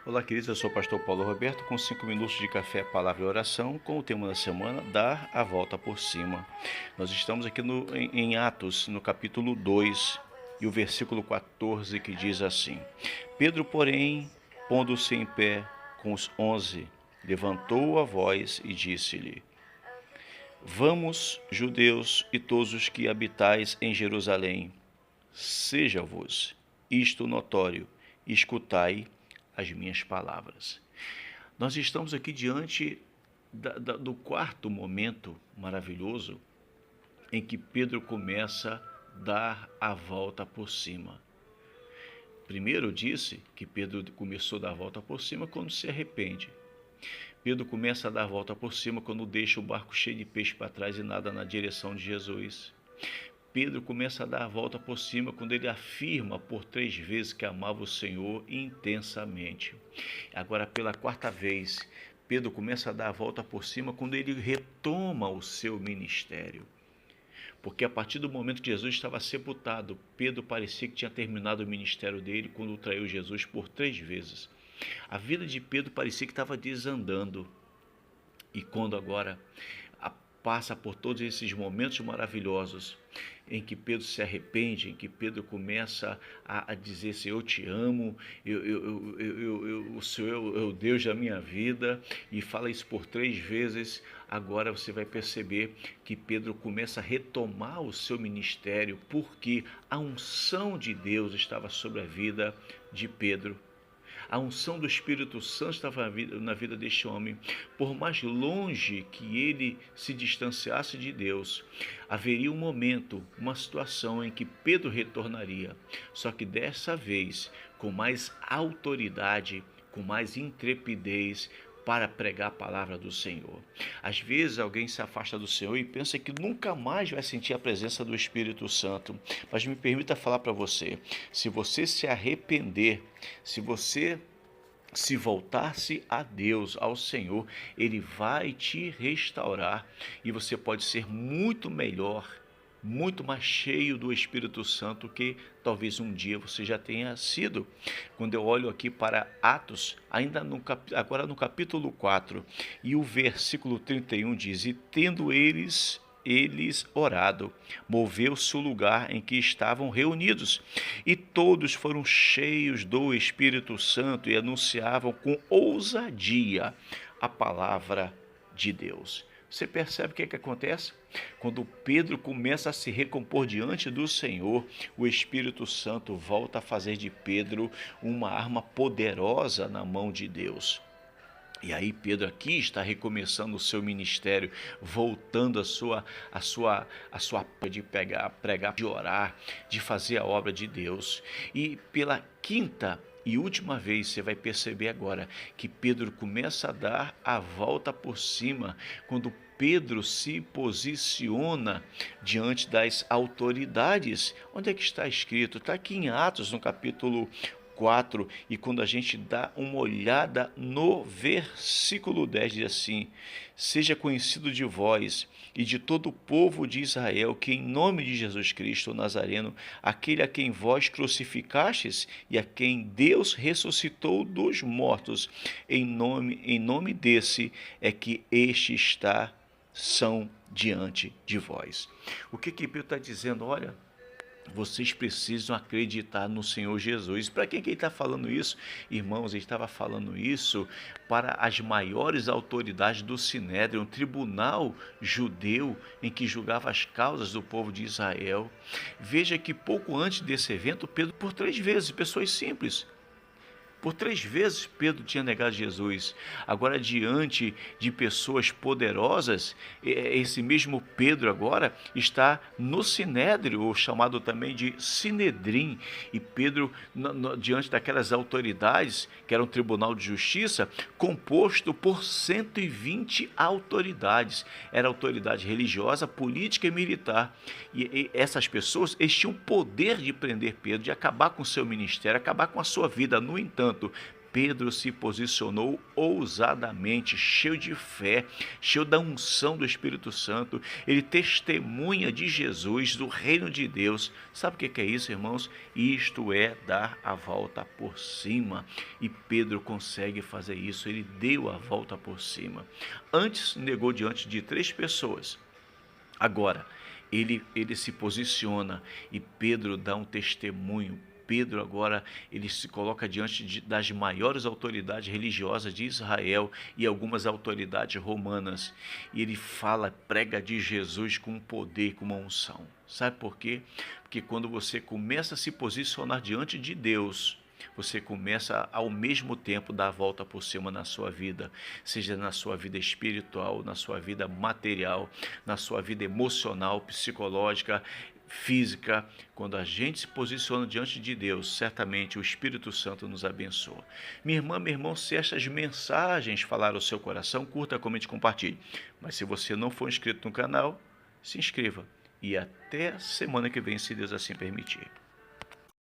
Olá, queridos, eu sou o pastor Paulo Roberto, com 5 minutos de café, palavra e oração, com o tema da semana, dar a volta por cima. Nós estamos aqui em Atos, no capítulo 2, e o versículo 14, que diz assim: Pedro, porém, pondo-se em pé com os 11, levantou a voz e disse-lhe: Vamos, judeus e todos os que habitais em Jerusalém, seja-vos isto notório, escutai as minhas palavras. Nós estamos aqui diante do quarto momento maravilhoso em que Pedro começa a dar a volta por cima. Primeiro eu disse que Pedro começou a dar a volta por cima quando se arrepende. Pedro começa a dar a volta por cima quando deixa o barco cheio de peixe para trás e nada na direção de Jesus. Pedro começa a dar a volta por cima quando ele afirma por 3 vezes que amava o Senhor intensamente. Agora, pela quarta vez, Pedro começa a dar a volta por cima quando ele retoma o seu ministério. Porque a partir do momento que Jesus estava sepultado, Pedro parecia que tinha terminado o ministério dele quando traiu Jesus por 3 vezes. A vida de Pedro parecia que estava desandando. E quando agora passa por todos esses momentos maravilhosos em que Pedro se arrepende, em que Pedro começa a dizer assim, eu te amo, o Senhor é o Deus da minha vida, e fala isso por 3 vezes, agora você vai perceber que Pedro começa a retomar o seu ministério, porque a unção de Deus estava sobre a vida de Pedro. A unção do Espírito Santo estava na vida deste homem. Por mais longe que ele se distanciasse de Deus, haveria um momento, uma situação em que Pedro retornaria. Só que dessa vez, com mais autoridade, com mais intrepidez, para pregar a palavra do Senhor. Às vezes alguém se afasta do Senhor e pensa que nunca mais vai sentir a presença do Espírito Santo. Mas me permita falar para você, se você se arrepender, se você se voltar-se a Deus, ao Senhor, Ele vai te restaurar e você pode ser muito melhor, muito mais cheio do Espírito Santo que talvez um dia você já tenha sido. Quando eu olho aqui para Atos, agora no capítulo 4, e o versículo 31 diz, e tendo eles orado, moveu-se o lugar em que estavam reunidos, e todos foram cheios do Espírito Santo e anunciavam com ousadia a palavra de Deus. Você percebe o que acontece? Quando Pedro começa a se recompor diante do Senhor, o Espírito Santo volta a fazer de Pedro uma arma poderosa na mão de Deus. E aí Pedro aqui está recomeçando o seu ministério, voltando a sua de pregar, de orar, de fazer a obra de Deus. E pela quinta e última vez você vai perceber agora que Pedro começa a dar a volta por cima quando Pedro se posiciona diante das autoridades. Onde é que está escrito? Está aqui em Atos, no capítulo 4, e quando a gente dá uma olhada no versículo 10, diz assim, seja conhecido de vós e de todo o povo de Israel, que em nome de Jesus Cristo o Nazareno, aquele a quem vós crucificastes e a quem Deus ressuscitou dos mortos, em nome desse é que este está são diante de vós. O que Pedro está dizendo? Olha, vocês precisam acreditar no Senhor Jesus. Para quem ele está falando isso? Irmãos, ele estava falando isso para as maiores autoridades do Sinédrio, um tribunal judeu em que julgava as causas do povo de Israel. Veja que pouco antes desse evento, Pedro, por 3 vezes, pessoas simples, por 3 vezes Pedro tinha negado Jesus. Agora, diante de pessoas poderosas, esse mesmo Pedro agora está no Sinédrio, ou chamado também de Sinedrim. E Pedro, diante daquelas autoridades, que era um tribunal de justiça, composto por 120 autoridades. Era autoridade religiosa, política e militar. E essas pessoas, eles tinham o poder de prender Pedro, de acabar com o seu ministério, acabar com a sua vida. No entanto, Pedro se posicionou ousadamente, cheio de fé, cheio da unção do Espírito Santo. Ele testemunha de Jesus, do reino de Deus. Sabe o que é isso, irmãos? Isto é dar a volta por cima. E Pedro consegue fazer isso. Ele deu a volta por cima. Antes negou diante de 3 pessoas. Agora, ele se posiciona e Pedro dá um testemunho. Pedro agora ele se coloca diante das maiores autoridades religiosas de Israel e algumas autoridades romanas. E ele fala, prega de Jesus com poder, com uma unção. Sabe por quê? Porque quando você começa a se posicionar diante de Deus, você começa ao mesmo tempo dar a volta por cima na sua vida, seja na sua vida espiritual, na sua vida material, na sua vida emocional, psicológica, física. Quando a gente se posiciona diante de Deus, certamente o Espírito Santo nos abençoa. Minha irmã, meu irmão, se estas mensagens falaram ao seu coração, curta, comente, compartilhe. Mas se você não for inscrito no canal, se inscreva. E até semana que vem, se Deus assim permitir.